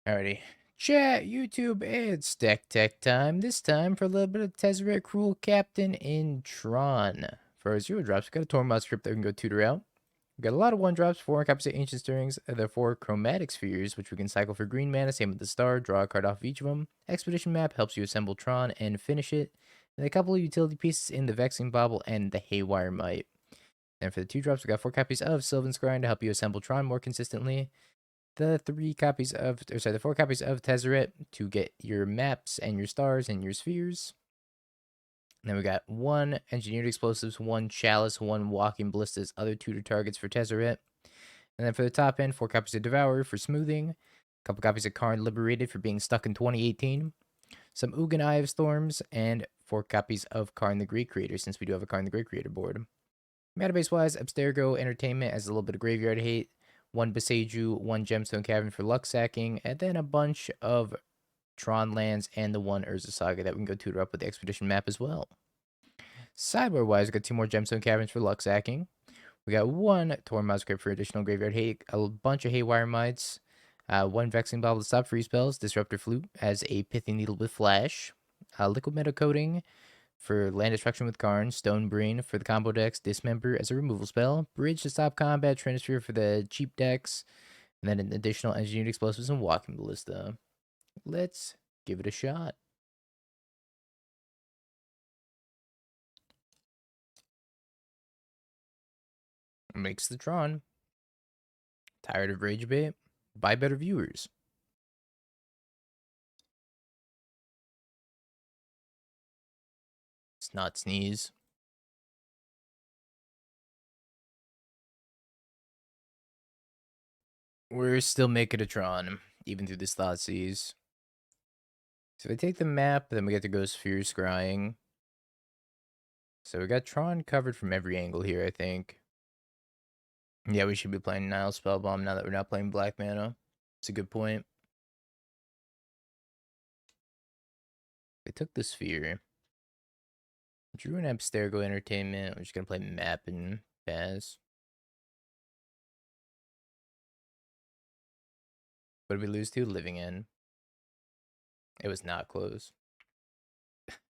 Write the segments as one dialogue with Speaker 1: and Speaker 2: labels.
Speaker 1: Alrighty. Chat, YouTube, it's Deck Tech time. This time for a little bit of Tezzeret Cruel Captain in Tron. For our 0-drops, we got a Tormod Crypt that we can go tutor out. We got a lot of 1-drops, 4 copies of Ancient Stirrings, the 4 Chromatic Spheres, which we can cycle for green mana, same with the Star, draw a card off of each of them. Expedition Map helps you assemble Tron and finish it. And a couple of utility pieces in the Vexing Bauble and the Haywire Mite. And for the 2-drops, we got 4 copies of Sylvan Scrying to help you assemble Tron more consistently. The 4 copies of Tezzeret to get your maps and your stars and your spheres. And then we got 1 Engineered Explosives, 1 Chalice, 1 Walking Ballistas, other tutor targets for Tezzeret. And then for the top end, 4 copies of Devourer for smoothing, a couple copies of Karn Liberated for being stuck in 2018, some Ugin Eye of Storms, and 4 copies of Karn the Great Creator, since we do have a Karn the Great Creator board. Metabase-wise, Abstergo Entertainment has a little bit of graveyard hate, 1 Boseiju, 1 Gemstone Cavern for luck sacking, and then a bunch of Tron lands and the 1 Urza Saga that we can go tutor up with the Expedition map as well. Sideboard-wise, we got 2 more Gemstone Caverns for luck sacking. We got 1 Tormod Crypt for additional graveyard hate, a bunch of Haywire Mites, 1 Vexing Bauble to stop free spells, Disruptor Flute as a Pithy Needle with Flash, Liquimetal Coating for land destruction with Karn, Stone Brain for the combo decks, Dismember as a removal spell, Bridge to stop combat, Trinisphere for the cheap decks, and then an additional Engineered Explosives and Walking Ballista. Let's give it a shot. Makes the Tron. Tired of Rage Bait? Buy better viewers. Snot sneeze. We're still making a Tron, even through this Thoughtseize. So if I take the map, then we get to go Sphere Scrying. So we got Tron covered from every angle here, I think. Yeah, we should be playing Nile Spellbomb now that we're not playing black mana. It's a good point. They took the Sphere. Drew an Abstergo Entertainment. We're just going to play map and Baz. What did we lose to? Living End. It was not close.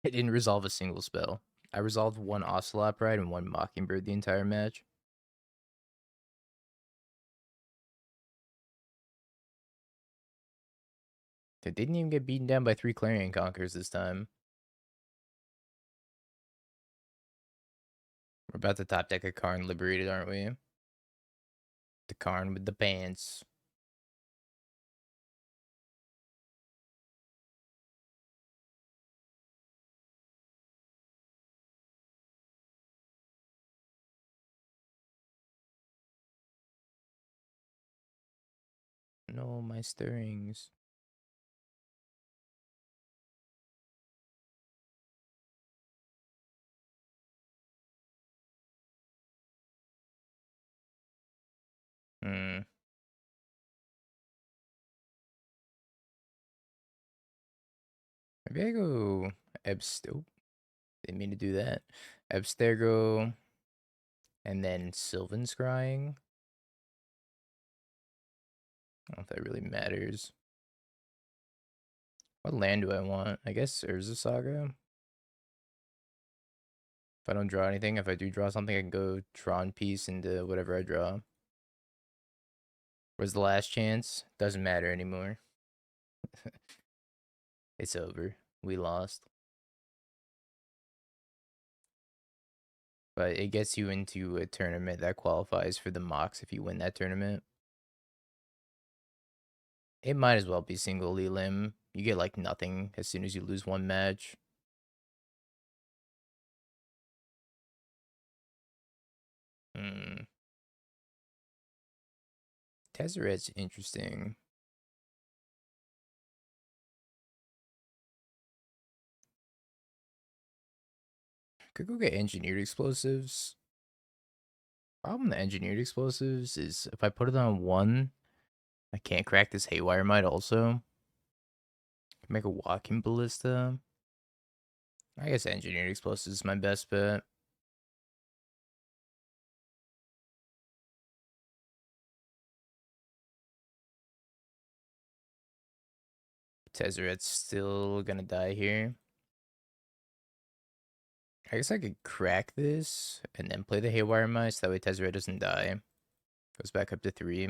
Speaker 1: It didn't resolve a single spell. I resolved 1 Ocelot Pride and 1 Mockingbird the entire match. They didn't even get beaten down by 3 Clarion Conquerors this time. We're about to top deck a Karn Liberated, aren't we? The Karn with the pants. No, my stirrings. Maybe I go Abstergo. Didn't mean to do that. Abstergo. And then Sylvan Scrying. I don't know if that really matters. What land do I want? I guess Urza Saga. If I don't draw anything, if I do draw something, I can go Tron piece into whatever I draw. Where's the last chance? Doesn't matter anymore. It's over. We lost. But it gets you into a tournament that qualifies for the mocks if you win that tournament. It might as well be single limb. You get like nothing as soon as you lose 1 match. Tezzeret's interesting. Could go get Engineered Explosives. Problem with Engineered Explosives is if I put it on 1, I can't crack this Haywire Mite also. Make a Walking Ballista. I guess Engineered Explosives is my best bet. Tezzeret's still gonna die here. I guess I could crack this and then play the Haywire Mite so that way Tezzeret doesn't die. Goes back up to 3.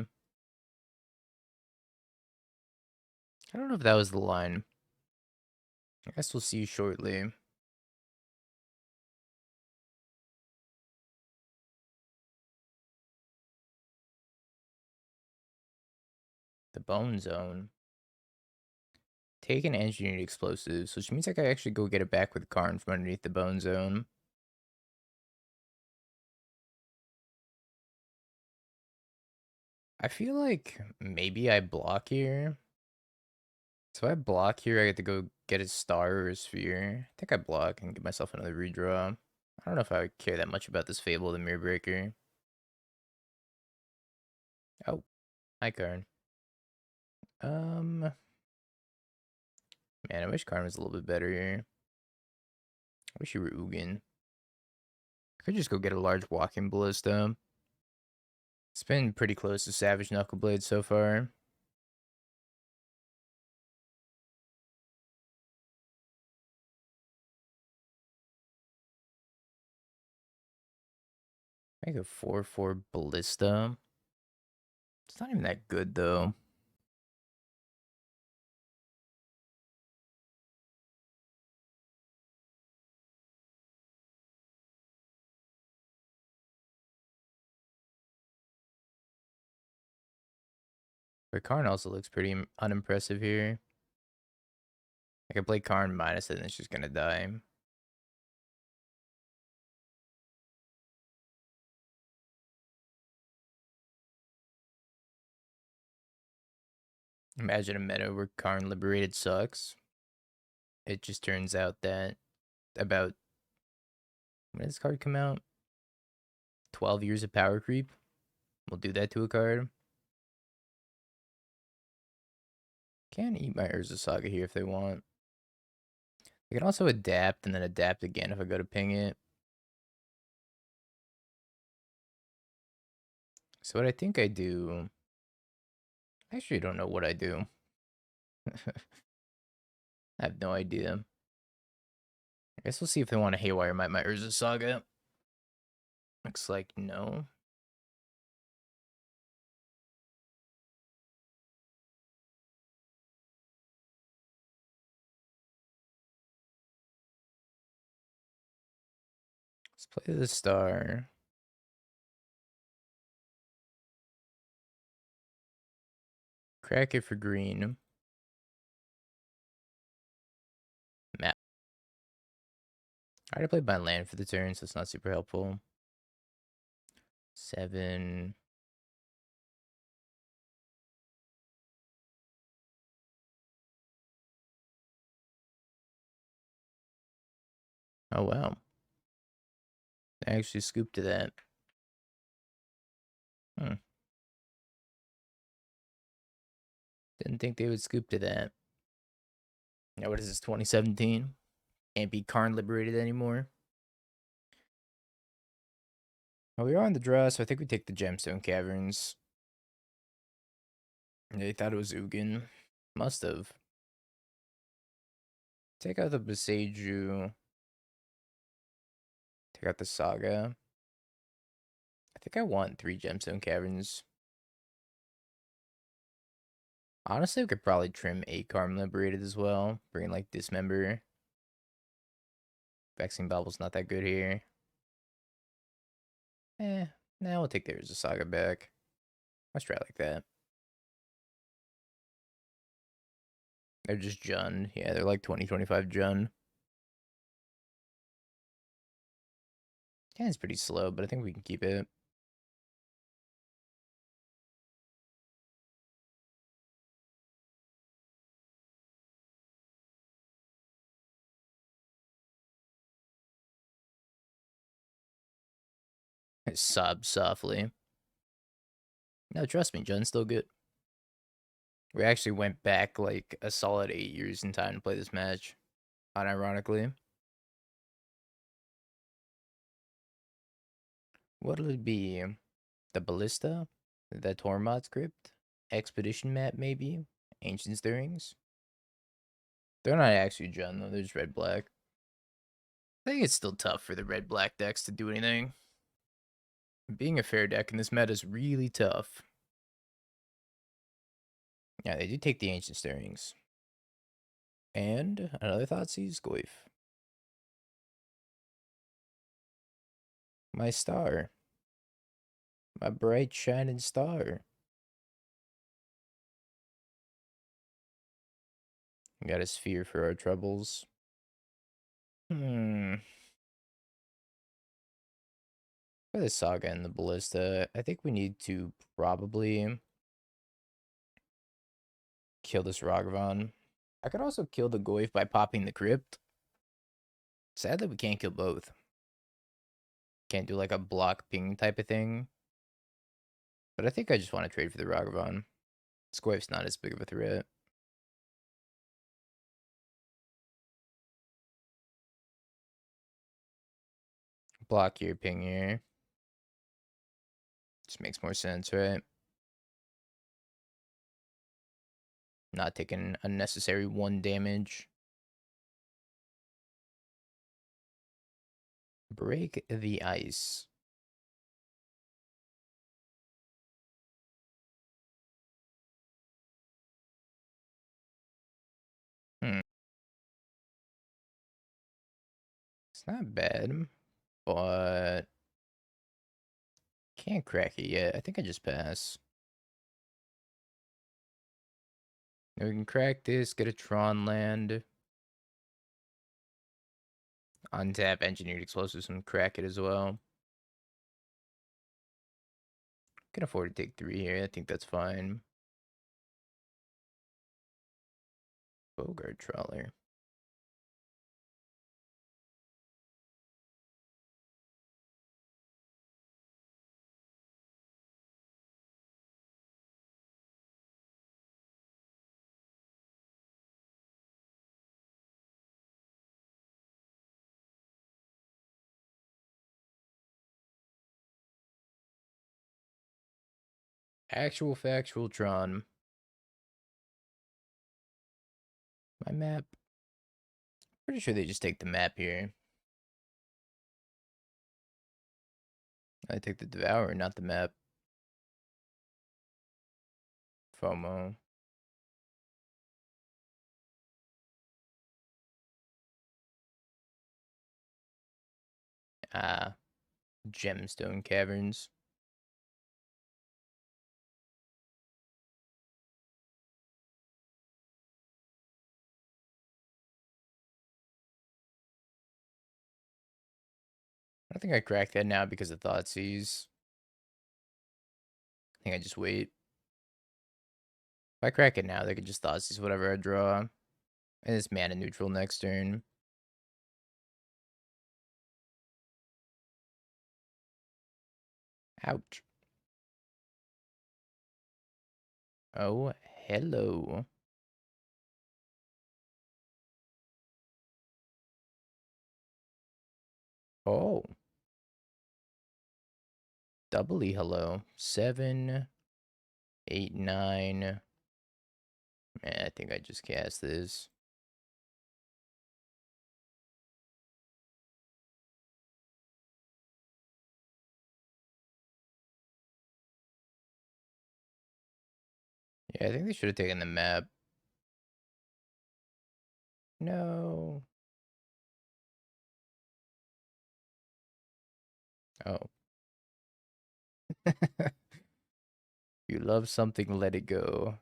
Speaker 1: I don't know if that was the line. I guess we'll see shortly. The Bone Zone. Take an engineered explosives, which means I can actually go get it back with Karn from underneath the Bone Zone. I feel like maybe I block here. So I block here, I get to go get a star or a sphere. I think I block and give myself another redraw. I don't know if I would care that much about this Fable of the Mirror Breaker. Oh, hi Karn. Man, I wish Karn was a little bit better here. I wish you were Ugin. I could just go get a large Walking Ballista. It's been pretty close to Savage Knuckleblade so far. Make a 4/4 Ballista. It's not even that good though. But Karn also looks pretty unimpressive here. I can play Karn minus it and it's just gonna die. Imagine a meta where Karn Liberated sucks. It just turns out that about, when did this card come out? 12 years of power creep. We'll do that to a card. Can eat my Urza Saga here if they want. I can also adapt and then adapt again if I go to ping it. So what I think I do, I actually don't know what I do. I have no idea. I guess we'll see if they want to Haywire Mite my Urza Saga. Looks like no. Let's play the Star. Crack it for green. Map. I already played my land for the turn, so it's not super helpful. 7. Oh, wow. I actually scooped to that. Didn't think they would scoop to that. Now, what is this, 2017? Can't be Karn Liberated anymore. Well, we are on the draw, so I think we take the Gemstone Caverns. They thought it was Ugin. Must have. Take out the Boseiju. Take out the Saga. I think I want 3 Gemstone Caverns. Honestly, we could probably trim a Karn Liberated as well. Bring in, like, Dismember. Vexing Bauble's not that good here. Now we'll take the Urza Saga back. Let's try like that. They're just Jun. Yeah, they're like 2025 Jun. Yeah, it's pretty slow, but I think we can keep it. I sob softly. No, trust me, Jun's still good. We actually went back like a solid 8 years in time to play this match, unironically. What'll it be? The Ballista? The Tormod script? Expedition map, maybe? Ancient Stirrings? They're not actually Gen, though. They're just red-black. I think it's still tough for the red-black decks to do anything. Being a fair deck in this meta is really tough. Yeah, they do take the Ancient Stirrings. And another Thoughtseize Goyf. My star. My bright shining star. Got a sphere for our troubles. For the Saga and the Ballista, I think we need to probably kill this Ragavan. I could also kill the Goyf by popping the Crypt. Sadly, we can't kill both. Can't do like a block ping type of thing. But I think I just want to trade for the Ragavan. This Goyf's not as big of a threat. Block here, ping here. Just makes more sense, right? Not taking unnecessary 1 damage. Break the ice. It's not bad, but can't crack it yet. I think I just pass. We can crack this, get a Tron land. Untap Engineered Explosives and crack it as well. Can afford to take 3 here. I think that's fine. Bogart Trawler. Actual factual Tron. My map. Pretty sure they just take the map here. I take the Devourer, not the map. FOMO. Gemstone Caverns. I think I cracked that now because of Thoughtseize. I think I just wait. If I crack it now, they could just Thoughtseize whatever I draw. And it's mana neutral next turn. Ouch. Oh, hello. Oh. Doubly hello. 7, 8, 9. I think I just cast this. Yeah, I think they should have taken the map. No. Oh. You love something, let it go.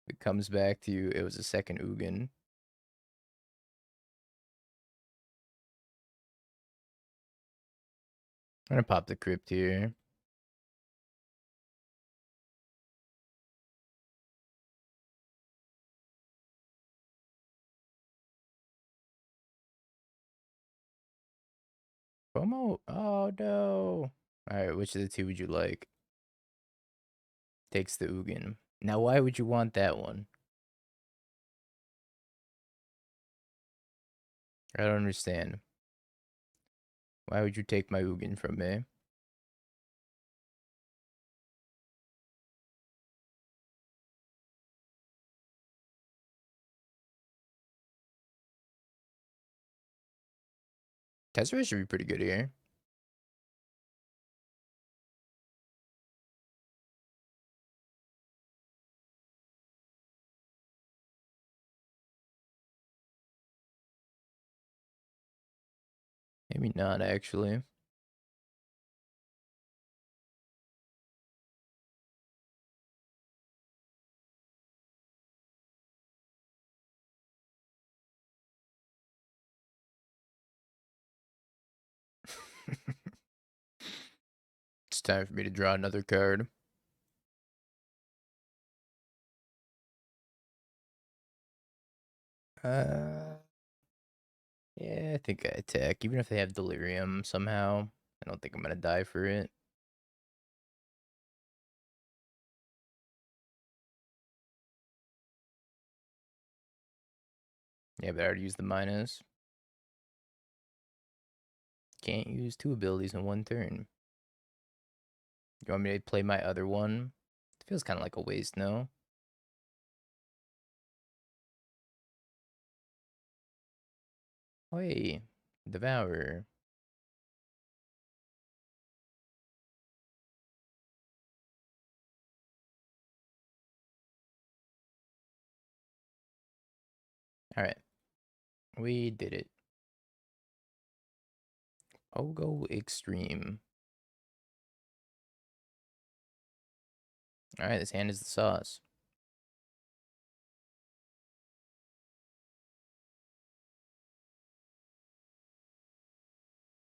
Speaker 1: If it comes back to you, it was a second Ugin. I'm gonna pop the Crypt here. FOMO? Oh no. Alright, which of the two would you like? Takes the Ugin. Now why would you want that one? I don't understand. Why would you take my Ugin from me? Tezzeret should be pretty good here. Maybe not, actually. It's time for me to draw another card. Yeah, I think I attack. Even if they have Delirium somehow, I don't think I'm gonna die for it. Yeah, but I already used the minus. Can't use 2 abilities in 1 turn. You want me to play my other one? It feels kind of like a waste, no? Oh, hey, Devourer. Alright, we did it. Pogo Extreme. Alright, this hand is the sauce.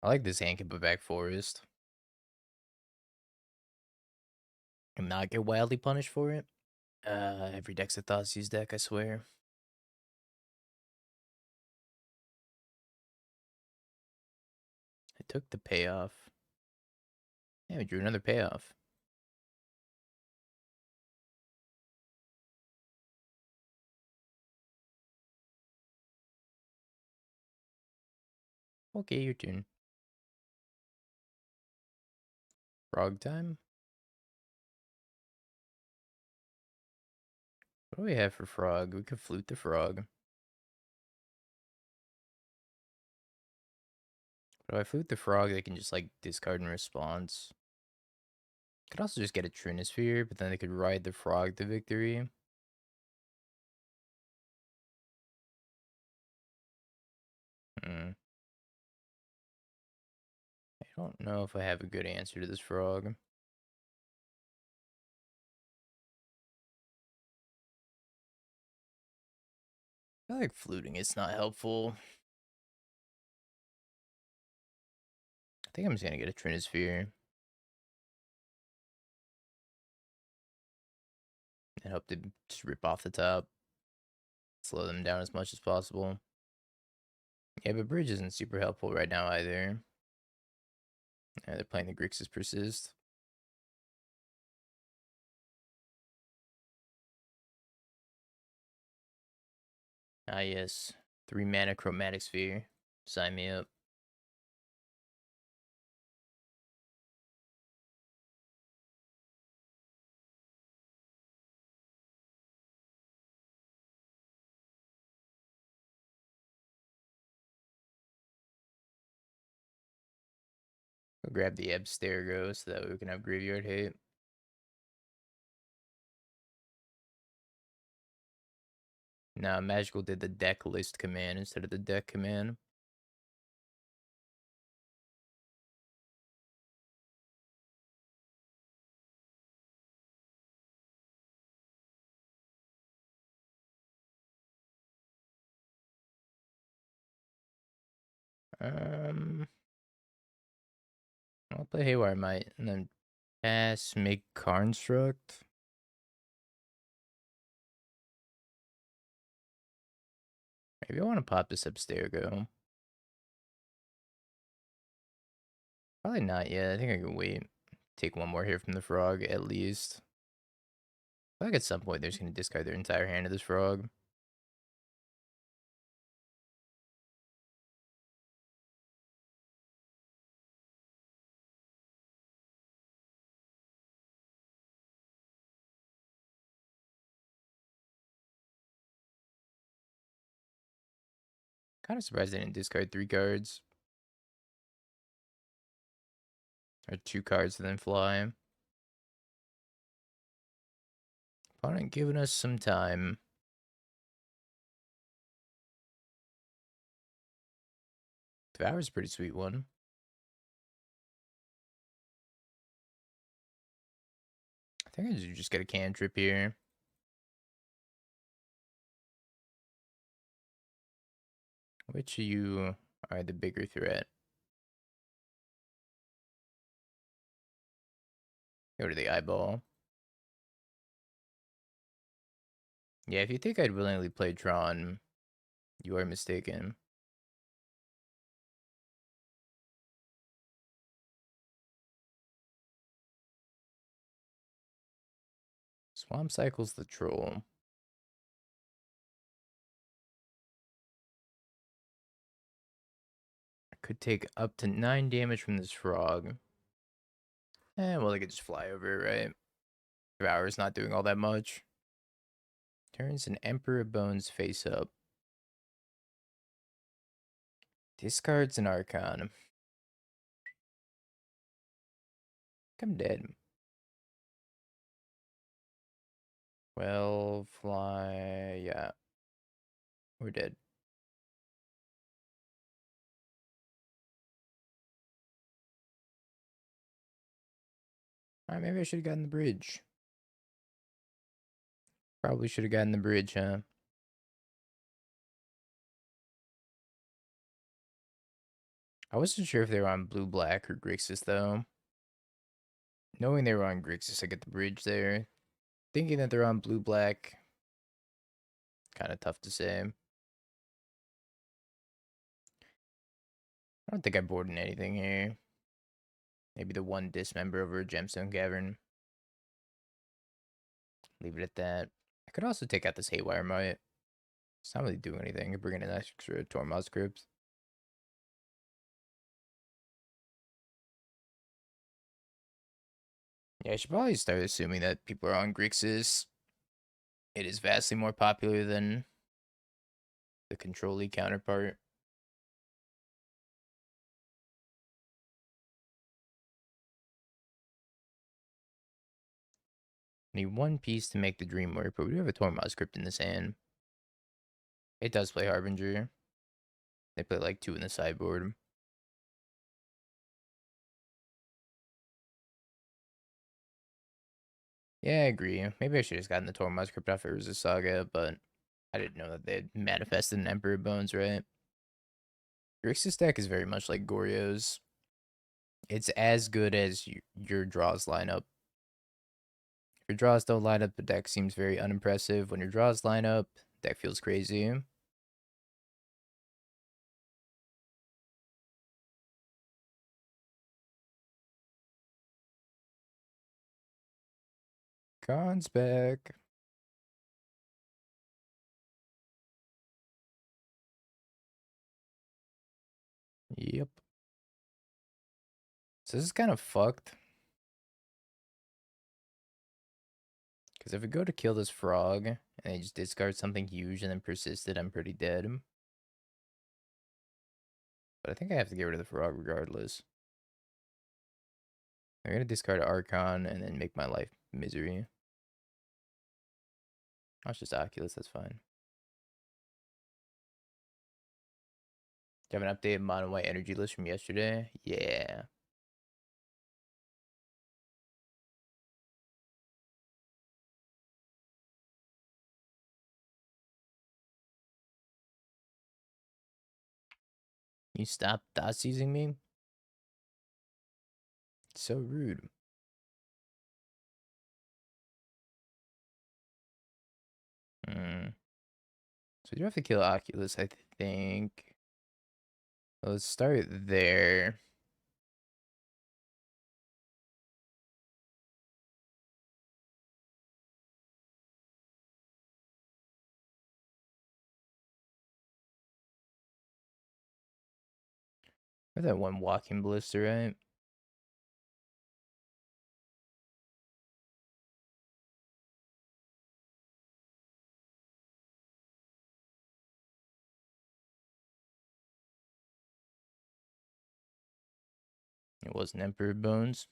Speaker 1: I like this hand can put back Forest. And not get wildly punished for it. Every Dex of Thoughtseize deck, I swear. I took the payoff. Yeah, we drew another payoff. Okay, your turn. Frog time? What do we have for frog? We could flute the frog. But if I flute the frog, they can just like discard in response. Could also just get a Trinisphere, but then they could ride the frog to victory. Hmm. I don't know if I have a good answer to this frog. I feel like fluting it's not helpful. I think I'm just gonna get a Trinisphere. And hope to just rip off the top. Slow them down as much as possible. Yeah, but Bridge isn't super helpful right now either. Yeah, they're playing the Grixis Persist. Ah, yes. 3 mana Chromatic Sphere. Sign me up. I'll grab the Abstergo so that way we can have Graveyard Hate. Nah, Magical did the deck list command instead of the deck command. Um, I'll play Haywire Mite and then pass, make Construct. Maybe I want to pop this Abstergo. Probably not yet. I think I can wait. Take one more here from the frog at least. I feel like at some point they're just going to discard their entire hand of this frog. Kind of surprised they didn't discard 3 cards. Or 2 cards and then fly. Opponent giving us some time. Devourer's a pretty sweet one. I think I just get a cantrip here. Which of you are the bigger threat? Go to the eyeball. Yeah, if you think I'd willingly play Tron, you are mistaken. Swamp Cycle's the troll. I could take up to 9 damage from this frog. Well, they could just fly over it, right? Devourer's not doing all that much. Turns an Emperor of Bones face up. Discards an Archon. I'm dead. Well, fly. Yeah. We're dead. Alright, maybe I should have gotten the bridge. Probably should have gotten the bridge, huh? I wasn't sure if they were on blue-black or Grixis, though. Knowing they were on Grixis, I get the bridge there. Thinking that they're on blue-black, kind of tough to say. I don't think I boarded anything here. Maybe the one Dismember over a Gemstone Cavern. Leave it at that. I could also take out this Haywire Mite. It's not really doing anything. You're bringing an extra Tormod Crypt. Yeah, I should probably start assuming that people are on Grixis. It is vastly more popular than the Control League counterpart. Need one piece to make the dream work, but we do have a Tormod Crypt in this hand. It does play Harbinger. They play like 2 in the sideboard. Yeah, I agree. Maybe I should have just gotten the Tormod Crypt off Urza Saga, but I didn't know that they had manifested an Emperor Bones, right? Grixis deck is very much like Goryo's. It's as good as your draws line up. If your draws don't line up, the deck seems very unimpressive. When your draws line up, deck feels crazy. Karn's back. Yep. So this is kind of fucked. Because if we go to kill this frog, and they just discard something huge and then persist it, I'm pretty dead. But I think I have to get rid of the frog regardless. I'm going to discard Archon and then make my life misery. That's just Oculus, that's fine. Do you have an updated mono white energy list from yesterday? Yeah. You stop dot-seizing me? So rude. So you have to kill Oculus, I think. Let's start there. Or that one Walking Ballista, right? It wasn't Emperor Bones.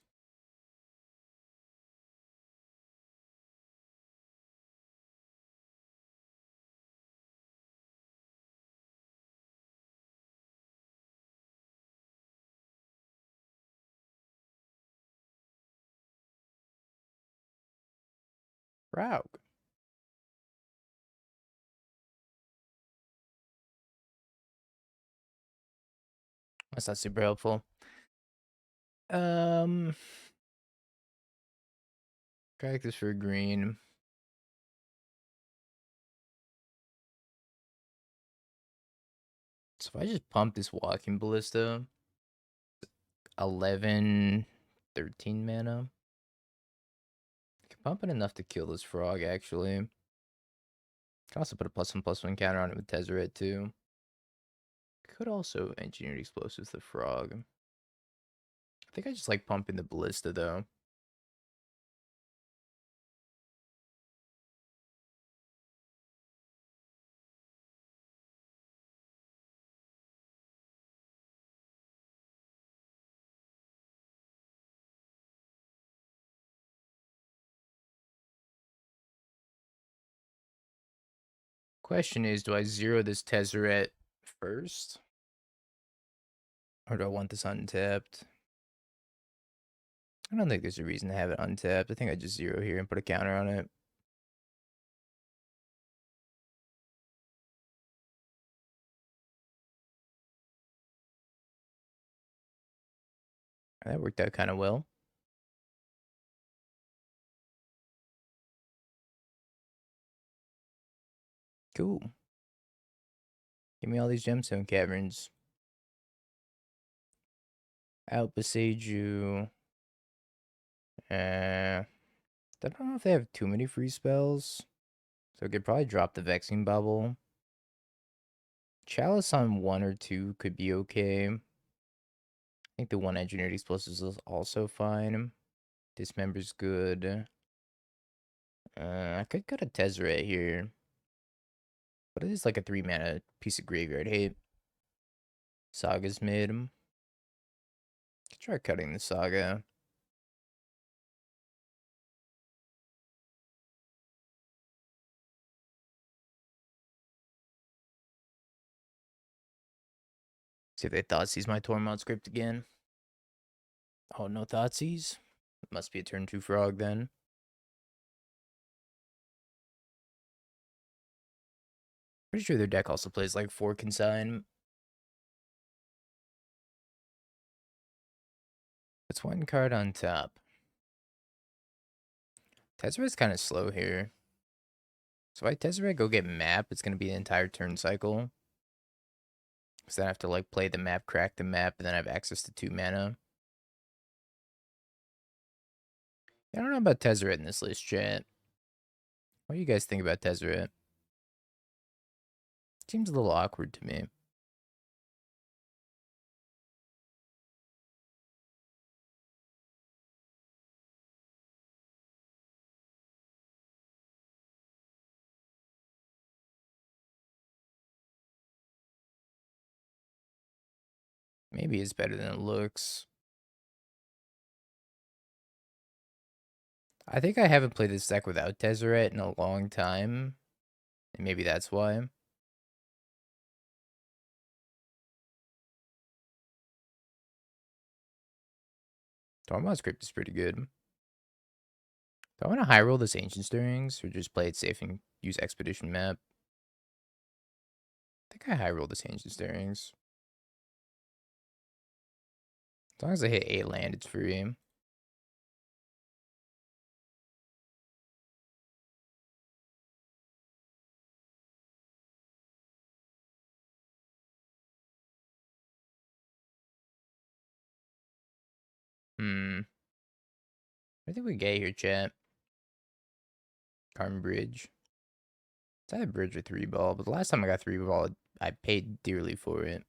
Speaker 1: Rogue. That's not super helpful. Crack this for green. So if I just pump this Walking Ballista, 11, 13 mana. I can pump it enough to kill this frog, actually. Can also put a +1/+1 counter on it with Tezzeret, too. Could also engineer explosives the frog. I think I just like pumping the Ballista, though. Question is, do I zero this Tezzeret first? Or do I want this untapped? I don't think there's a reason to have it untapped. I think I just zero here and put a counter on it. That worked out kind of well. Cool. Give me all these Gemstone Caverns. Out Boseiju. I don't know if they have too many free spells. So I could probably drop the Vexing Bauble. Chalice on 1 or 2 could be okay. I think the 1 Engineered Explosives is also fine. Dismember's good. I could go to Tezzeret here. But it is like a 3 mana piece of graveyard hate. Saga's mid. Could try cutting the Saga. See if they Thoughtseize my Tormod script again. Oh, no Thoughtseize? Must be a turn 2 frog then. Pretty sure their deck also plays like 4 Consign. It's 1 card on top. Tezzeret's kind of slow here. So if I Tezzeret go get map, it's going to be an entire turn cycle. Because then I have to like play the map, crack the map, and then I have access to 2 mana. I don't know about Tezzeret in this list, chat. What do you guys think about Tezzeret? Seems a little awkward to me. Maybe it's better than it looks. I think I haven't played this deck without Tezzeret in a long time. And maybe that's why. Tormod's Crypt is pretty good. Do I want to high roll this Ancient Stirrings or just play it safe and use Expedition Map? I think I high roll this Ancient Stirrings. As long as I hit 8 land, it's free. I think we get here, chat. Karn Bridge. It's either Bridge or 3-ball, but the last time I got 3-ball, I paid dearly for it.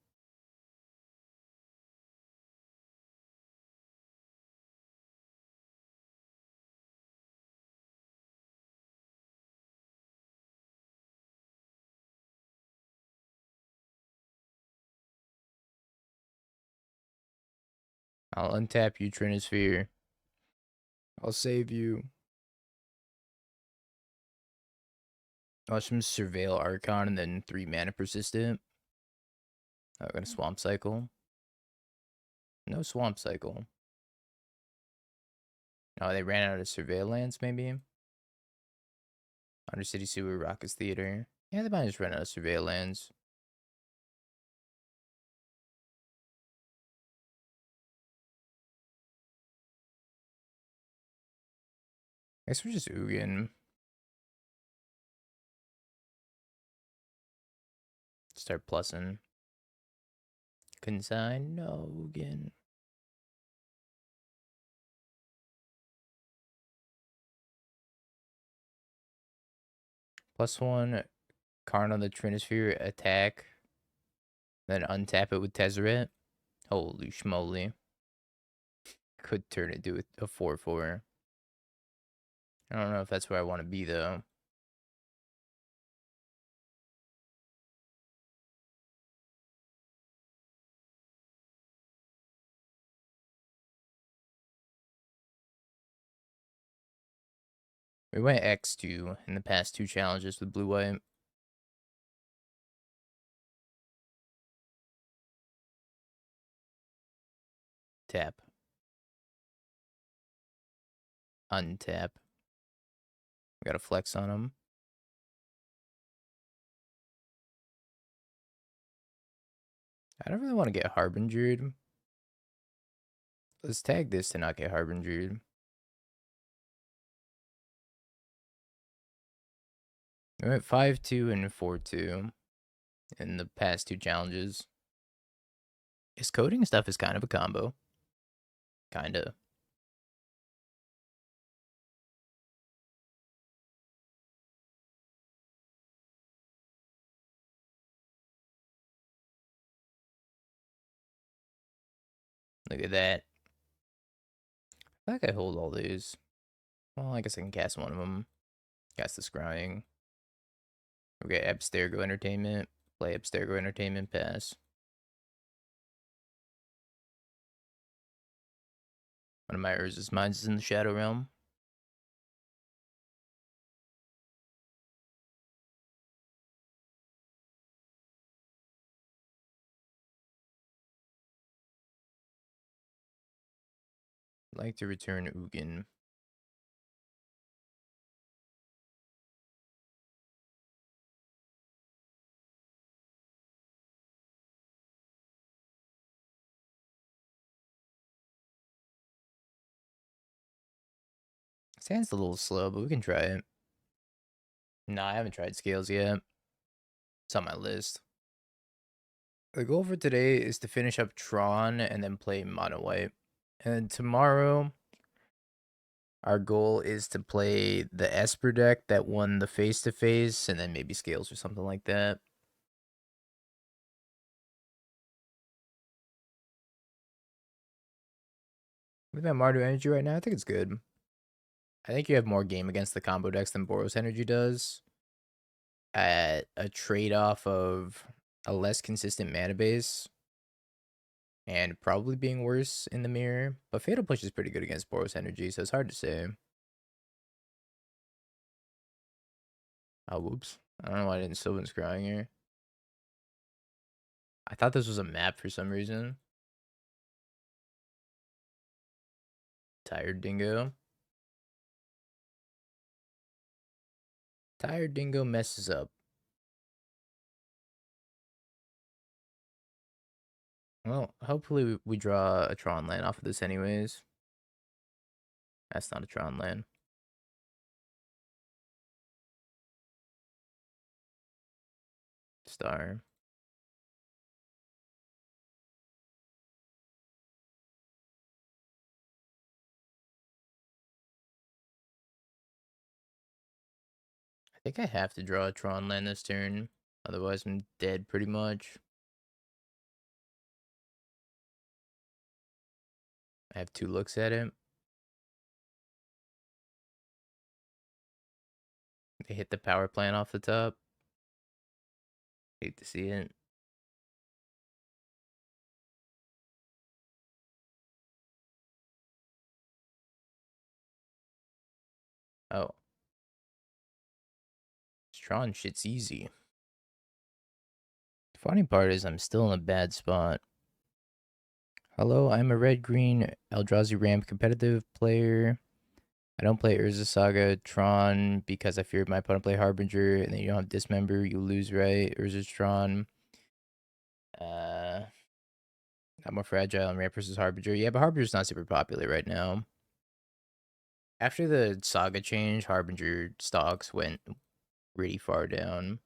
Speaker 1: I'll untap you, Trinisphere. I'll save you. Watch him Surveil Archon and then 3 mana persistent. I'm gonna Swamp Cycle. No Swamp Cycle. Oh, they ran out of Surveillance, maybe? Undercity Sewer, Rockets Theater. Yeah, they might just run out of Surveillance. I guess we're just Ugin. Start plussing. Consign? No, Ugin. +1, Karn on the Trinisphere, attack. Then untap it with Tezzeret. Holy schmoly. Could turn it into a 4/4. I don't know if that's where I want to be, though. We went X2 in the past 2 challenges with blue-white. Tap. Untap. We got a flex on him. I don't really want to get Harbingered. Let's tag this to not get Harbingered. We went 5-2 and 4-2 in the past 2 challenges. His coding stuff is kind of a combo. Kinda. Look at that. I think I hold all these. Well, I guess I can cast one of them. Cast the Scrying. We get Abstergo Entertainment. Play Abstergo Entertainment, pass. One of my Urza's Mines is in the Shadow Realm. I'd like to return Ugin. Sand's a little slow, but we can try it. No, I haven't tried Scales yet. It's on my list. The goal for today is to finish up Tron and then play Mono White. And tomorrow, our goal is to play the Esper deck that won the face-to-face, and then maybe Scales or something like that. With that Mardu Energy right now, I think it's good. I think you have more game against the combo decks than Boros Energy does. At a trade-off of a less consistent mana base and probably being worse in the mirror. But Fatal Push is pretty good against Boros Energy, so it's hard to say. Oh, whoops. I don't know why I didn't Sylvan Scrying here. I thought this was a map for some reason. Tired Dingo. Tired Dingo messes up. Well, hopefully we draw a Tron land off of this anyways. That's not a Tron land. Star. I think I have to draw a Tron land this turn. Otherwise I'm dead pretty much. I have 2 looks at it. They hit the power plant off the top. Hate to see it. Oh. Tron shit's easy. The funny part is I'm still in a bad spot. Hello, I'm a red-green Eldrazi ramp competitive player. I don't play Urza Saga Tron because I feared my opponent play Harbinger, and then you don't have Dismember, you lose, right? Urza's Tron. Not more fragile and ramp versus Harbinger. Yeah, but Harbinger's not super popular right now. After the Saga change, Harbinger stocks went pretty far down.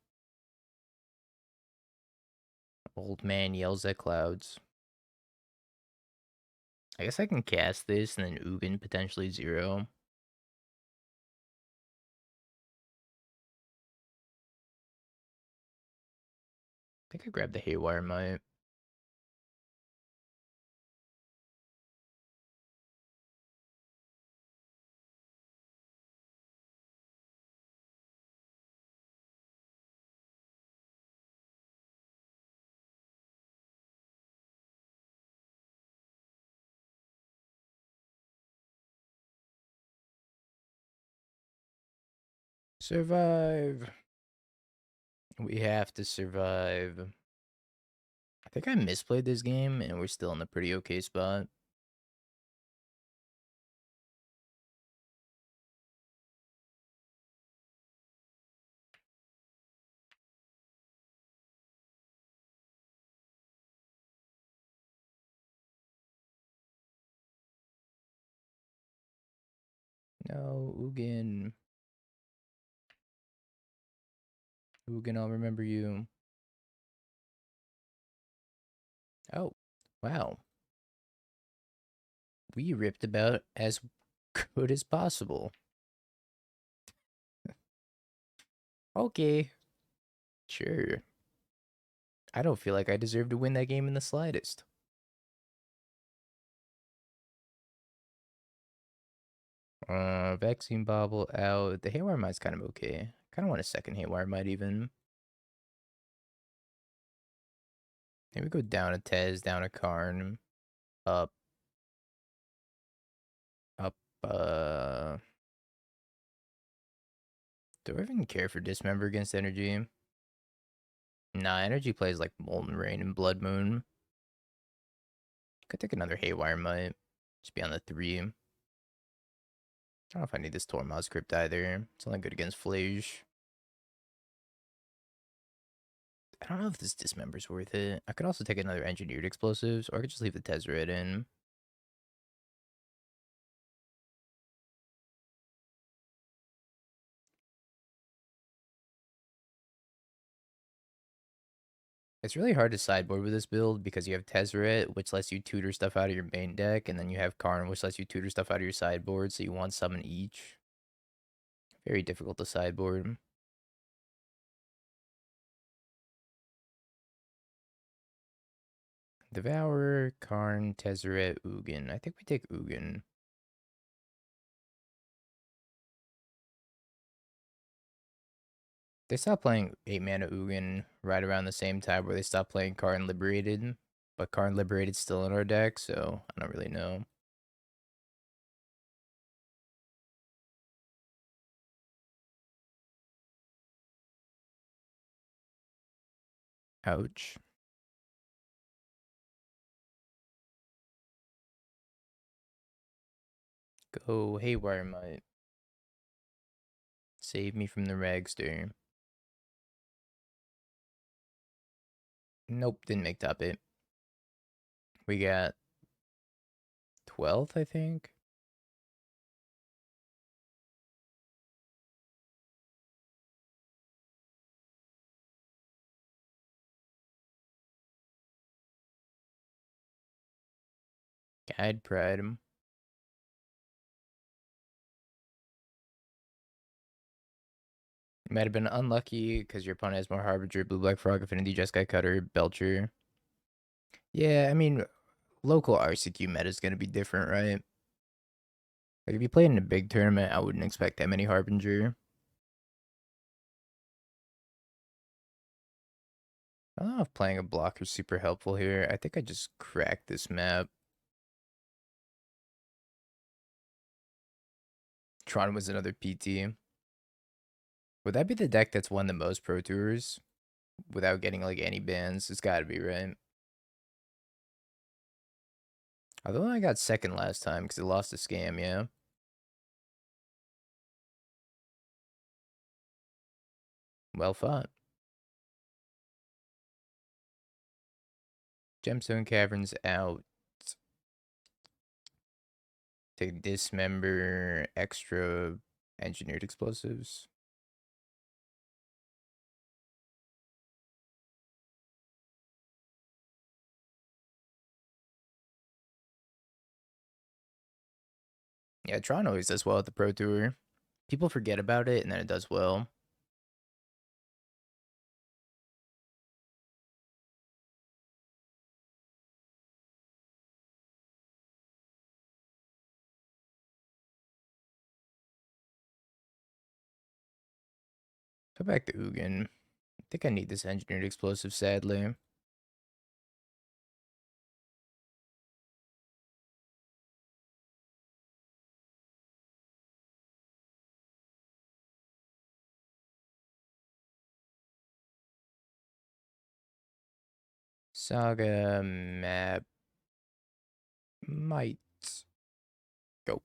Speaker 1: Old man yells at clouds. I guess I can cast this and then Ugin potentially 0. I think I grabbed the Haywire Mite. Survive. We have to survive. I think I misplayed this game and we're still in a pretty okay spot. No, Ugin. Ugin, I'll remember you. Oh, wow. We ripped about as good as possible. Okay. Sure. I don't feel like I deserve to win that game in the slightest. Vexing Bauble out. The Haywire Mite's kind of okay. Kind of want a second Haywire Mite even. Maybe go down a Tezz, down a Karn, up, up, do I even care for Dismember against Energy? Nah, Energy plays like Molten Rain and Blood Moon. Could take another Haywire Mite. Just be on the 3. I don't know if I need this Tormod Crypt either. It's only good against Flage. I don't know if this Dismember's worth it. I could also take another Engineered Explosives, or I could just leave the Tezzeret in. It's really hard to sideboard with this build because you have Tezzeret, which lets you tutor stuff out of your main deck, and then you have Karn, which lets you tutor stuff out of your sideboard, so you want summon each. Very difficult to sideboard. Devourer, Karn, Tezzeret, Ugin. I think we take Ugin. They stopped playing 8 mana Ugin right around the same time where they stopped playing Karn Liberated. But Karn Liberated's still in our deck, so I don't really know. Ouch. Go Haywire Mite. Save me from the Ragster. Nope, didn't make top 8. We got 12th, I think. Guide Pride. You might have been unlucky because your opponent has more Harbinger, Blue Black Frog, Affinity, Jeskai Cutter, Belcher. Yeah, I mean, local RCQ meta is going to be different, right? Like, if you play in a big tournament, I wouldn't expect that many Harbinger. I don't know if playing a blocker is super helpful here. I think I just cracked this map. Tron was another PT. Would that be the deck that's won the most Pro Tours without getting like any bans? It's gotta be, right? Although I got second last time because it lost a scam, yeah. Well fought. Gemstone Caverns out. Take Dismember, extra engineered explosives. Yeah, Tron always does well at the Pro Tour. People forget about it, and then it does well. Go back to Ugin. I think I need this engineered explosive, sadly. Saga map might go.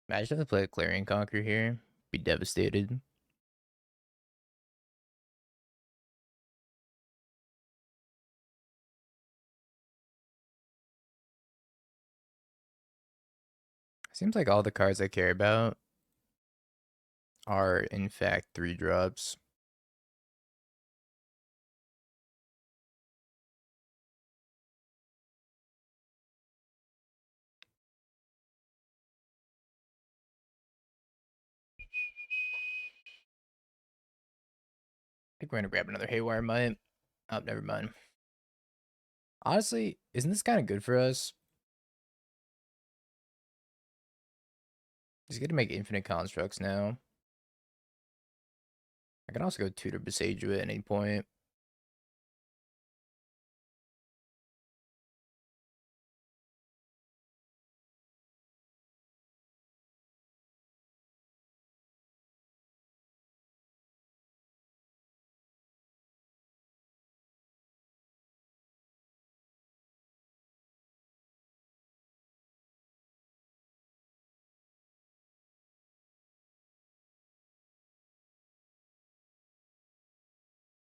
Speaker 1: Imagine if I play a Clarion Conquer here. Be devastated. Seems like all the cards I care about are, in fact, 3-drops. I think we're gonna grab another Haywire Mite. Oh, never mind. Honestly, isn't this kind of good for us? He's gonna make infinite constructs now. I can also go tutor Boseiju at any point.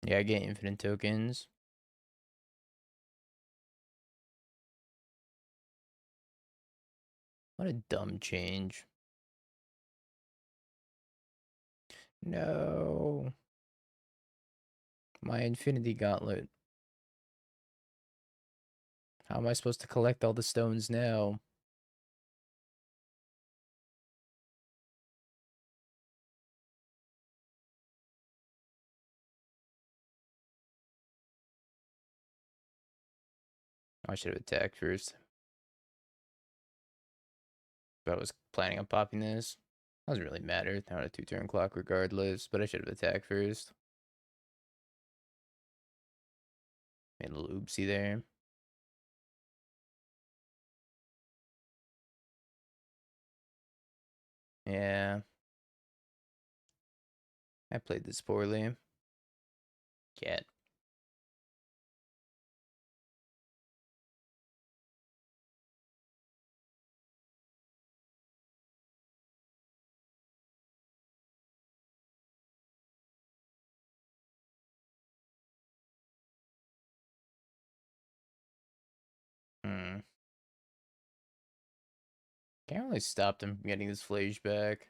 Speaker 1: Yeah, I get infinite tokens. What a dumb change. No. My infinity gauntlet. How am I supposed to collect all the stones now? I should have attacked first. But I was planning on popping this. Doesn't really matter. Not a 2-turn clock regardless, but I should have attacked first. Made a little oopsie there. Yeah. I played this poorly. Cat. Hmm. Can't really stop them from getting this flage back.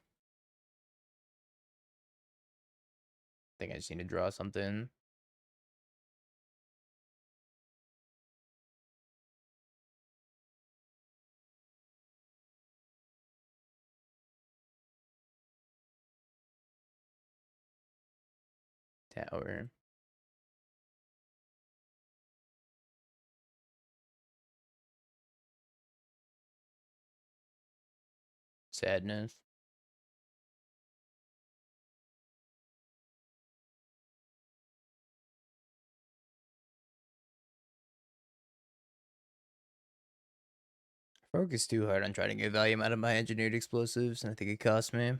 Speaker 1: I think I just need to draw something. Tower. Sadness. Focus too hard on trying to get volume out of my engineered explosives, and I think it cost me.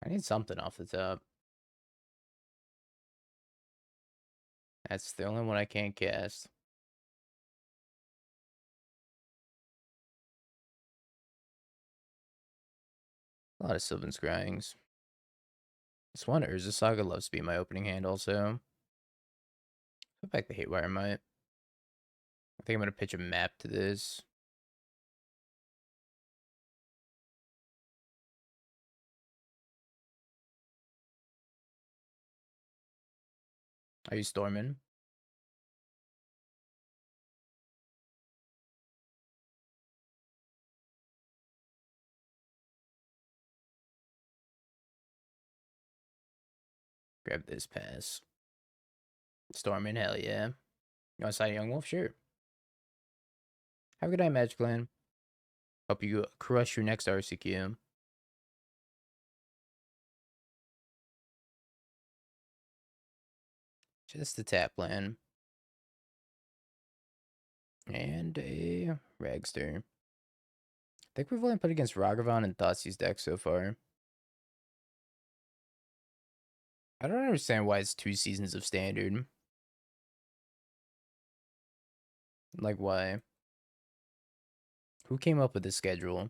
Speaker 1: I need something off the top. That's the only one I can't cast. A lot of Sylvan Scryings. This one Urza Saga loves to be my opening hand also. Put back the Haywire Mite. I think I'm going to pitch a map to this. I use Stormin. Grab this pass. Stormin, hell yeah. You want to sign Young Wolf? Sure. Have a good night, Magic Clan. Hope you crush your next RCQ. Just a tap land. And a Ragster. I think we've only played against Ragavan and Thoughtseize deck so far. I don't understand why it's 2 seasons of standard. Like, why? Who came up with this schedule?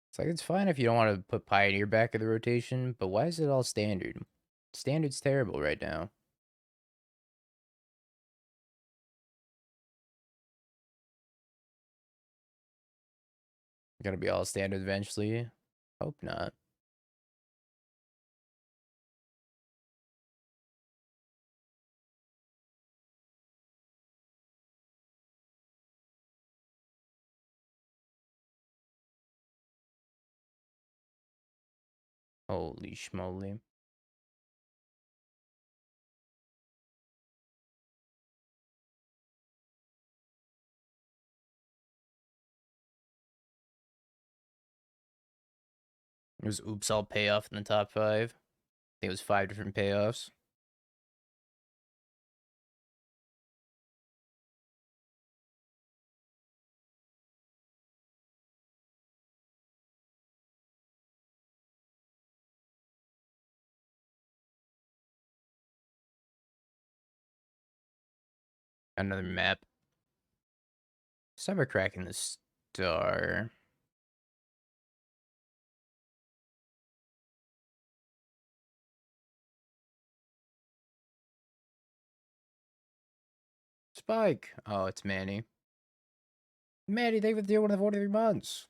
Speaker 1: It's like, it's fine if you don't want to put Pioneer back in the rotation, but why is it all standard? Standard's terrible right now. Gonna be all standard eventually? Hope not. Holy schmoly. There's oops all payoff in the top 5. I think it was 5 different payoffs. Another map. Cyber cracking the star. Spike. Oh, it's Manny. Manny, thank you for the deal one of the 43 months.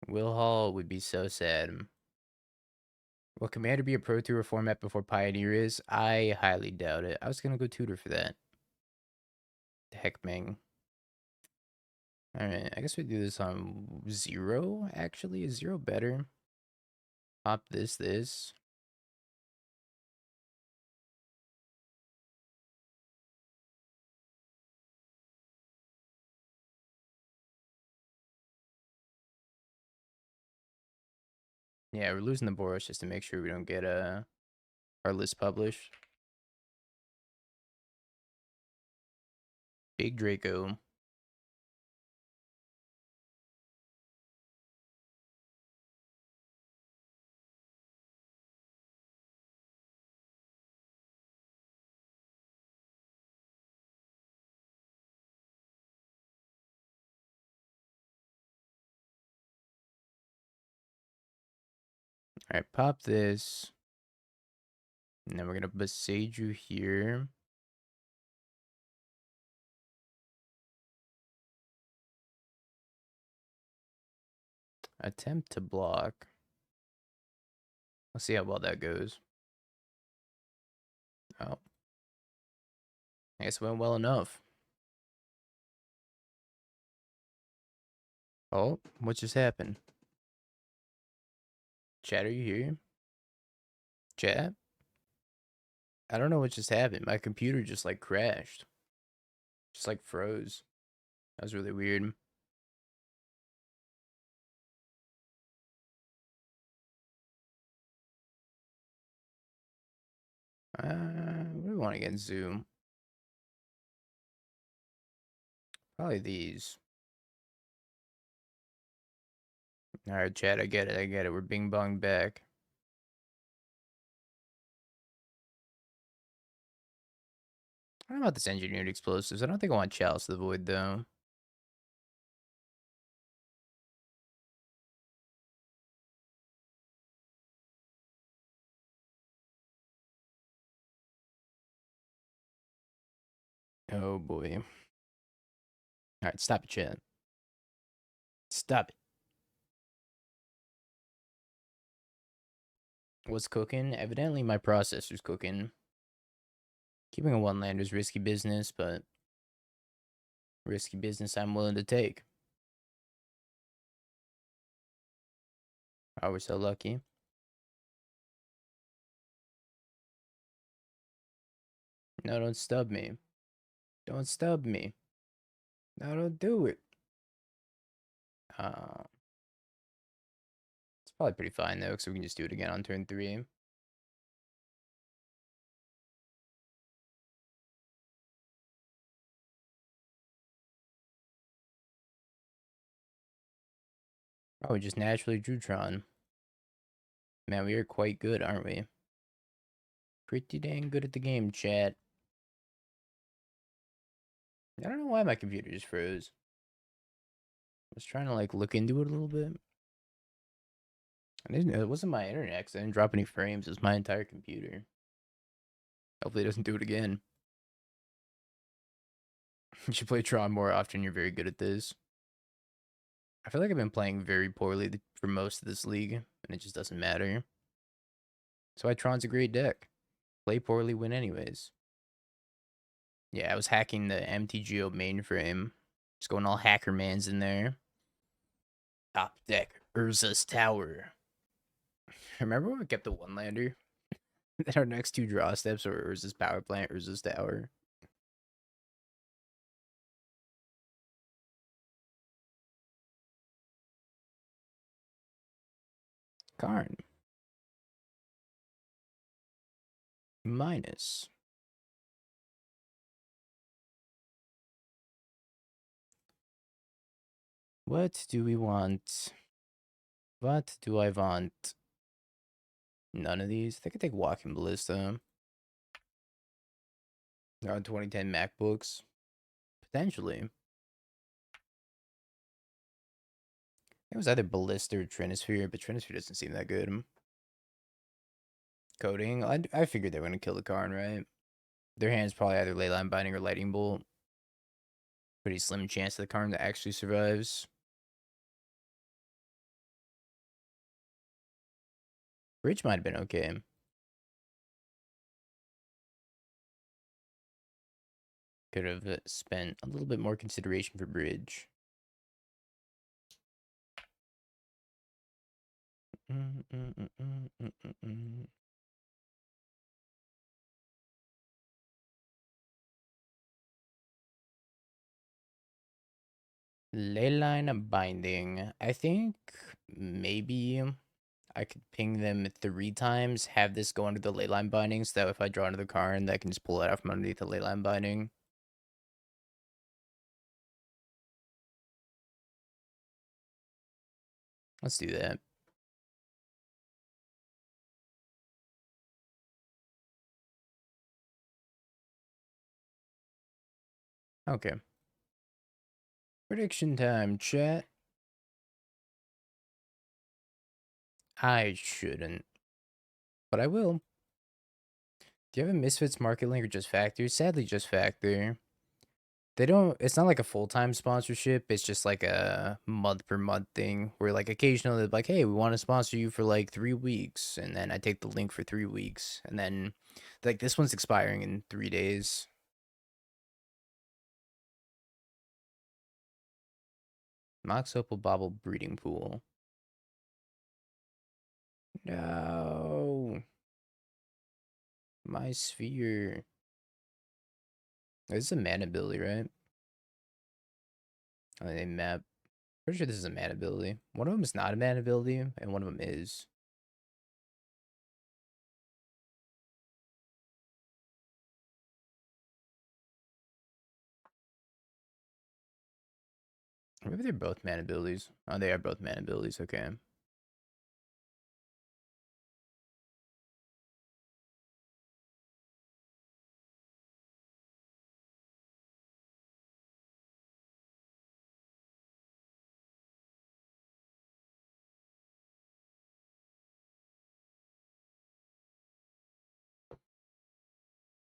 Speaker 1: Will Hall would be so sad. Will Commander be a Pro Tour format before Pioneer is? I highly doubt it. I was gonna go tutor for that. Heck, Ming. Alright, I guess we do this on 0, actually. Is 0 better? Pop this. Yeah, we're losing the Boros just to make sure we don't get our list published. Big Draco. Alright, pop this. And then we're gonna Boseiju here. Attempt to block. Let's see how well that goes. Oh. I guess it went well enough. Oh, what just happened? Chat, are you here? Chat? I don't know what just happened. My computer just like crashed. Just like froze. That was really weird. What do we want to get in Zoom? Probably these. Alright, chat, I get it, I get it. We're bing bong back. I don't know about this engineered explosives. I don't think I want Chalice of the Void, though. Oh, boy. Alright, stop it, chat. Stop it. What's cooking? Evidently, my processor's cooking. Keeping a one-lander is risky business, but risky business I'm willing to take. Oh, we're so lucky. No, don't stub me. Don't stub me. No, don't do it. It's probably pretty fine, though, because we can just do it again on turn 3. Oh, we just naturally drew Tron. Man, we are quite good, aren't we? Pretty dang good at the game, chat. I don't know why my computer just froze. I was trying to, like, look into it a little bit. It wasn't my internet, 'cause I didn't drop any frames. It was my entire computer. Hopefully it doesn't do it again. You should play Tron more often. You're very good at this. I feel like I've been playing very poorly for most of this league, and it just doesn't matter. That's why Tron's a great deck. Play poorly, win anyways. Yeah, I was hacking the MTGO mainframe. Just going all hacker mans in there. Top deck, Urza's Tower. Remember when we kept the one-lander? Then our next 2 draw steps were Urza's Power Plant, Urza's Tower. Karn. Minus. What do we want? What do I want? None of these. I think I take Walking Ballista. They're on 2010 MacBooks. Potentially. It was either Ballista or Trinisphere, but Trinisphere doesn't seem that good. Coating. I figured they were going to kill the Karn, right? Their hand's probably either Leyline Binding or Lightning Bolt. Pretty slim chance of the Karn that actually survives. Bridge might have been okay. Could have spent a little bit more consideration for Bridge. Leyline Binding. I think maybe I could ping them 3 times, have this go under the Leyline Binding, so that if I draw another card, I can just pull it out from underneath the Leyline Binding. Let's do that. Okay. Prediction time, chat. I shouldn't, but I will. Do you have a Misfits market link or just Factor? Sadly, just Factor. They don't, it's not like a full-time sponsorship. It's just like a month per month thing where like occasionally they're like, hey, we want to sponsor you for like 3 weeks. And then I take the link for 3 weeks. And then like this one's expiring in 3 days. Mox Opal Bauble Breeding Pool. No. My sphere. This is a mana ability, right? Oh, they map. Pretty sure this is a mana ability. One of them is not a mana ability, and one of them is. Maybe they're both mana abilities. Oh, they are both mana abilities. Okay.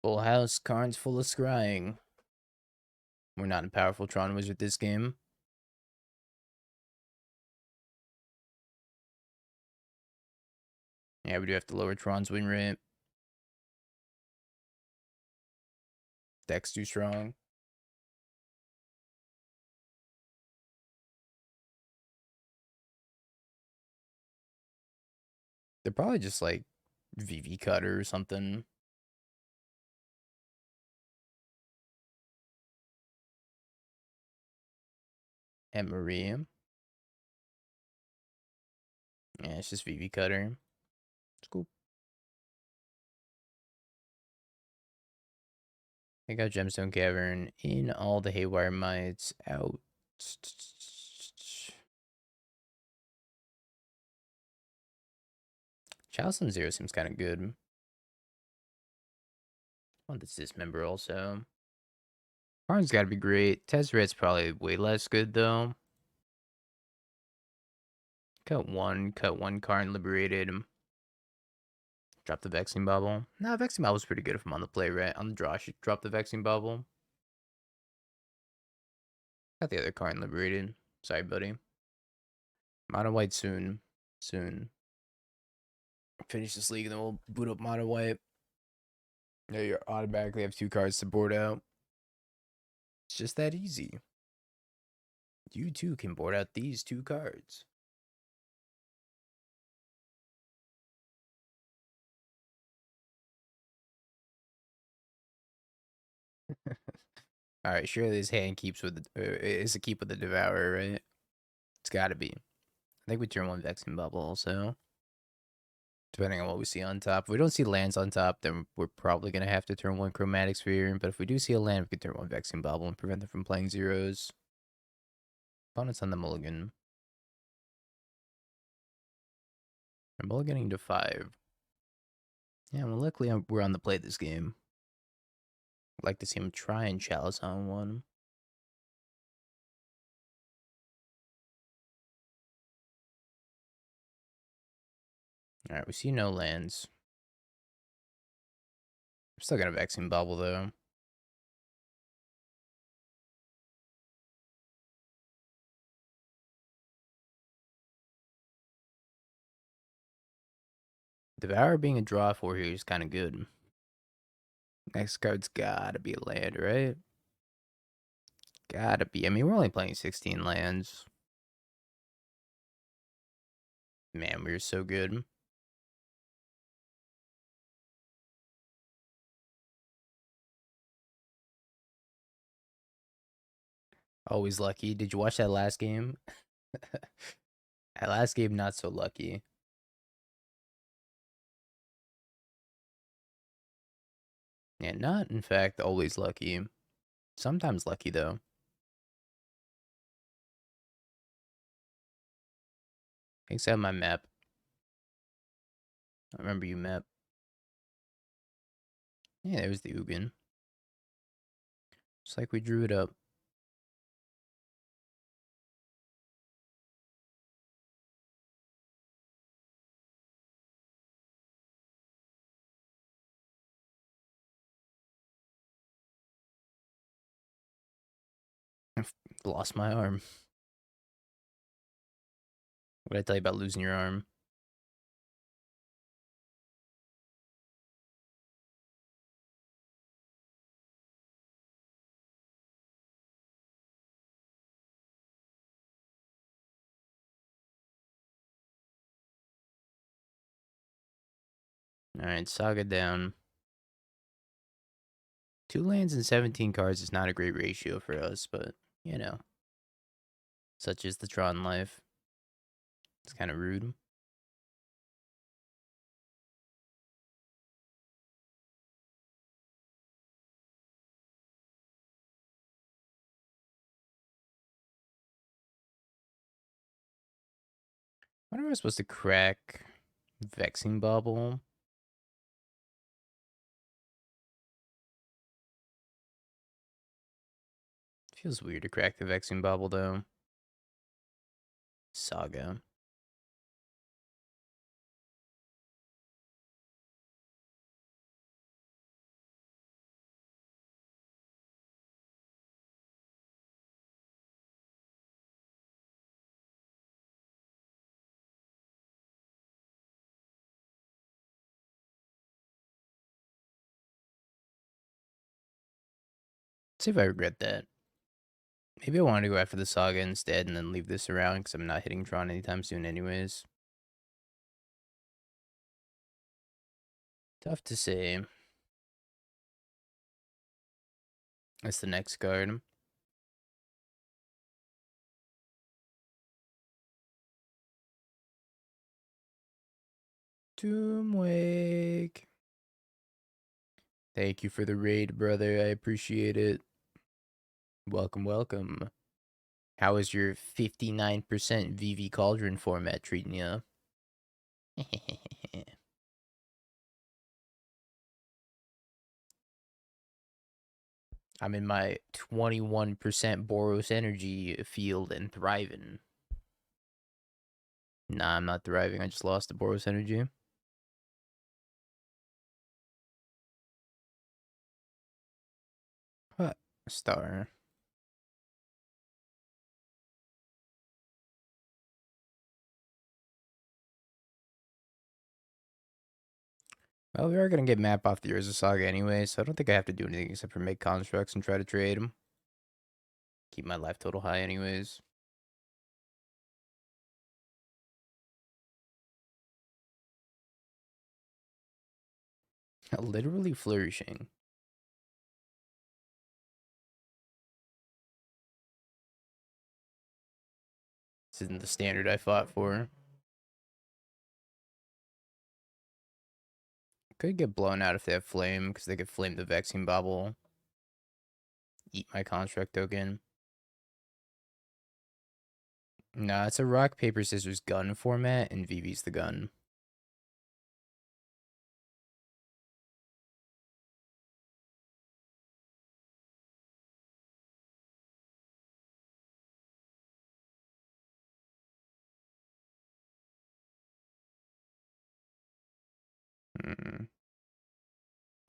Speaker 1: Full house. Karn's full of scrying. We're not a powerful Tron wizard this game. Yeah, we do have to lower Tron's win rate. Deck's too strong. They're probably just like VV cutter or something. And Maria. Yeah, it's just VV cutter. It's cool. I got Gemstone Cavern in all the Haywire Mites out. Chalice on 0 seems kind of good. I want this Dismember also. Karn's got to be great. Tezzeret's probably way less good though. Cut one Karn Liberated. Drop the Vexing Bauble. Nah, Vexing Bauble's pretty good if I'm on the play, right? On the draw, I should drop the Vexing Bauble. Got the other Karn Liberated. Sorry, buddy. Mono White soon. Soon. Finish this league and then we'll boot up Mono White. Yeah, you automatically have 2 cards to board out. It's just that easy. You too can board out these 2 cards. Alright, surely this hand keeps with the, is a keep with the Devourer, right? It's gotta be. I think we turn 1 Vexing Bubble also. Depending on what we see on top. If we don't see lands on top, then we're probably going to have to turn 1 Chromatic Sphere. But if we do see a land, we can turn 1 Vexing Bauble and prevent them from playing zeros. Opponent's on the mulligan. I'm mulliganing to 5. Yeah, well, luckily we're on the play this game. I'd like to see him try and Chalice on 1. Alright, we see no lands. We're still got a Vexing Bauble, though. Devourer being a draw 4 here is kind of good. Next card's gotta be a land, right? Gotta be. I mean, we're only playing 16 lands. Man, we're so good. Always lucky. Did you watch that last game? That last game, not so lucky. Yeah, not, in fact, always lucky. Sometimes lucky, though. Thanks out my map. I remember you, map. Yeah, there's the Ugin. Just like we drew it up. Lost my arm. What did I tell you about losing your arm? Alright, Saga down. 2 lands and 17 cards is not a great ratio for us, but, you know, such is the Tron life. It's kind of rude. When am I supposed to crack Vexing Bauble? Feels weird to crack the Vexing Bauble, though. Saga. Let's see if I regret that. Maybe I wanted to go after the Saga instead and then leave this around because I'm not hitting Tron anytime soon anyways. Tough to say. That's the next card. Doomwake. Thank you for the raid, brother. I appreciate it. Welcome, welcome. How is your 59% VV Cauldron format treating you? I'm in my 21% Boros energy field and thriving. Nah, I'm not thriving. I just lost the Boros energy. What? Star. Well, we are going to get map off the Urza Saga anyway, so I don't think I have to do anything except for make constructs and try to trade them. Keep my life total high anyways. Literally flourishing. This isn't the standard I fought for. Could get blown out if they have flame, because they could flame the Vexing Bauble. Eat my construct token. Nah, it's a rock, paper, scissors, gun format, and VV's the gun.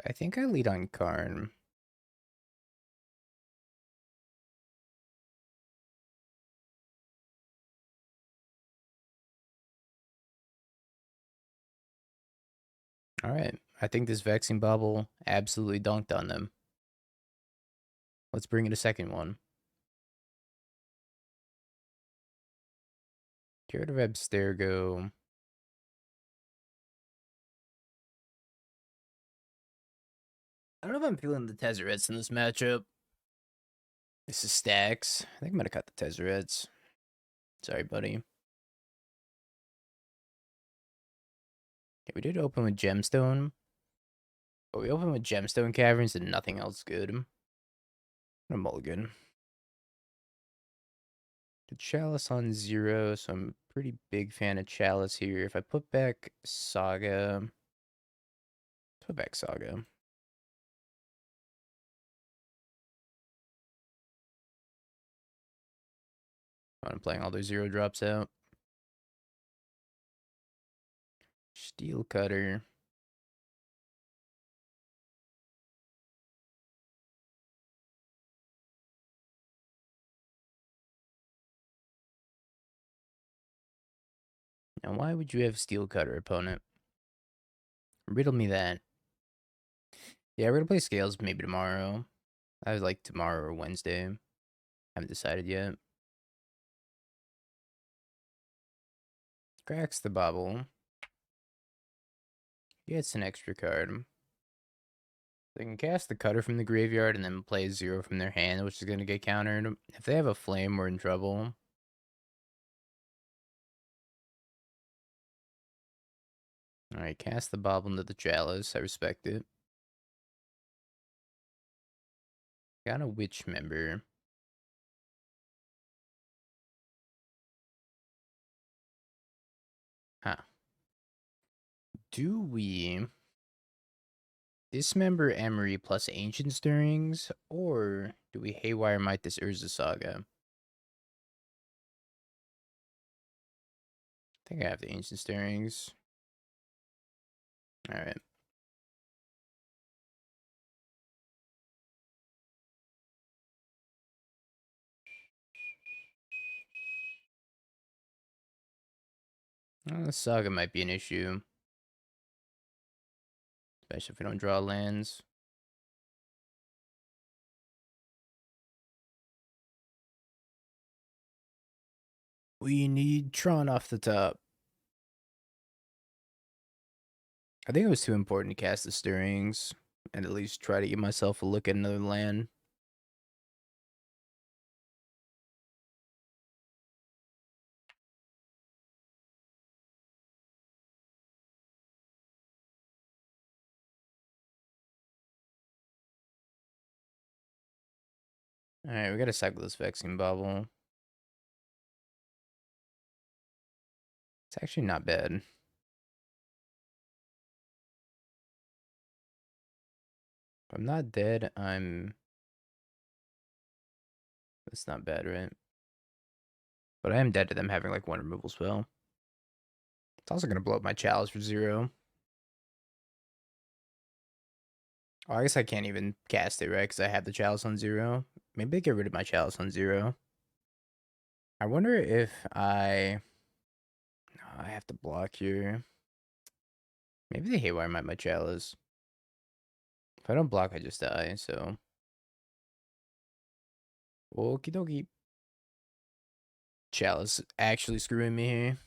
Speaker 1: I think I lead on Karn. Alright, I think this Vexing Bauble absolutely dunked on them. Let's bring it a second one. Get rid of Abstergo. I don't know if I'm feeling the Tezzerets in this matchup. This is stacks. I think I'm gonna cut the Tezzerets. Sorry, buddy. Okay, we did open with Gemstone. But we opened with Gemstone Caverns and nothing else good. A mulligan. The Chalice on 0, so I'm a pretty big fan of Chalice here. If I put back Saga... Put back Saga. I'm playing all those 0 drops out. Steel Cutter. Now, why would you have Steel Cutter, opponent? Riddle me that. Yeah, we're gonna play Scales maybe tomorrow. I was like tomorrow or Wednesday. Haven't decided yet. Cracks the Bauble. Gets an extra card. They can cast the Cutter from the graveyard and then play 0 from their hand, which is going to get countered. If they have a Flame, we're in trouble. Alright, cast the Bauble into the Chalice. I respect it. Got a Witch Member. Huh. Do we Dismember Emery plus Ancient Stirrings, or do we Haywire Mite this Urza Saga? I think I have the Ancient Stirrings. Alright. The Saga might be an issue. Especially if we don't draw lands. We need Tron off the top. I think it was too important to cast the Stirrings and at least try to give myself a look at another land. Alright, we gotta cycle this Vexing Bauble. It's actually not bad. If I'm not dead, I'm... That's not bad, right? But I am dead to them having like 1 removal spell. It's also gonna blow up my Chalice for 0. Oh, I guess I can't even cast it, right? Because I have the Chalice on 0. Maybe I get rid of my Chalice on 0. I wonder if I... No, I have to block here. Maybe the Haywire Mite my Chalice. If I don't block, I just die, so... Okie dokie. Chalice actually screwing me here.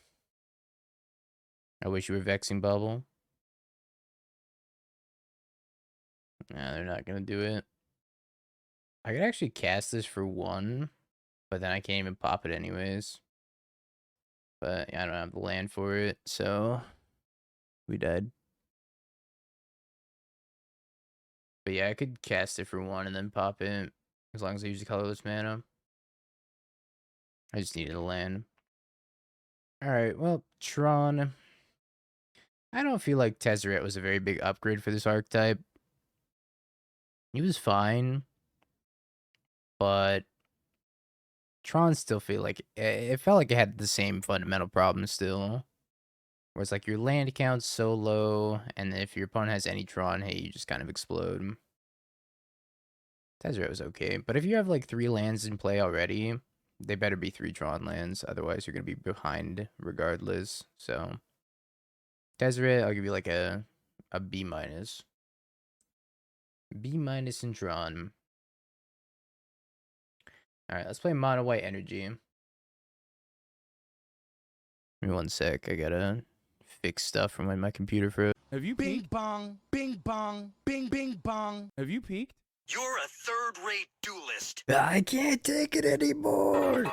Speaker 1: I wish you were Vexing Bauble. Nah, they're not gonna do it. I could actually cast this for 1, but then I can't even pop it anyways. But yeah, I don't have the land for it, so we died. But yeah, I could cast it for 1 and then pop it, as long as I use the colorless mana. I just needed a land. Alright, well, Tron. I don't feel like Tezzeret was a very big upgrade for this archetype. He was fine, but Tron still feel like it felt like it had the same fundamental problems still. Where it's like your land count's so low, and if your opponent has any Tron, hey, you just kind of explode. Tezzeret was okay, but if you have like 3 lands in play already, they better be 3 Tron lands, otherwise you're gonna be behind regardless. So Tezzeret, I'll give you like a B minus. B minus in Tron. Alright, let's play Mono White Energy. Give me 1 sec, I gotta fix stuff from when my computer froze.
Speaker 2: Have you peaked? Bing bong, bing bong. Have you peaked?
Speaker 3: You're a third-rate duelist.
Speaker 1: I can't take it anymore.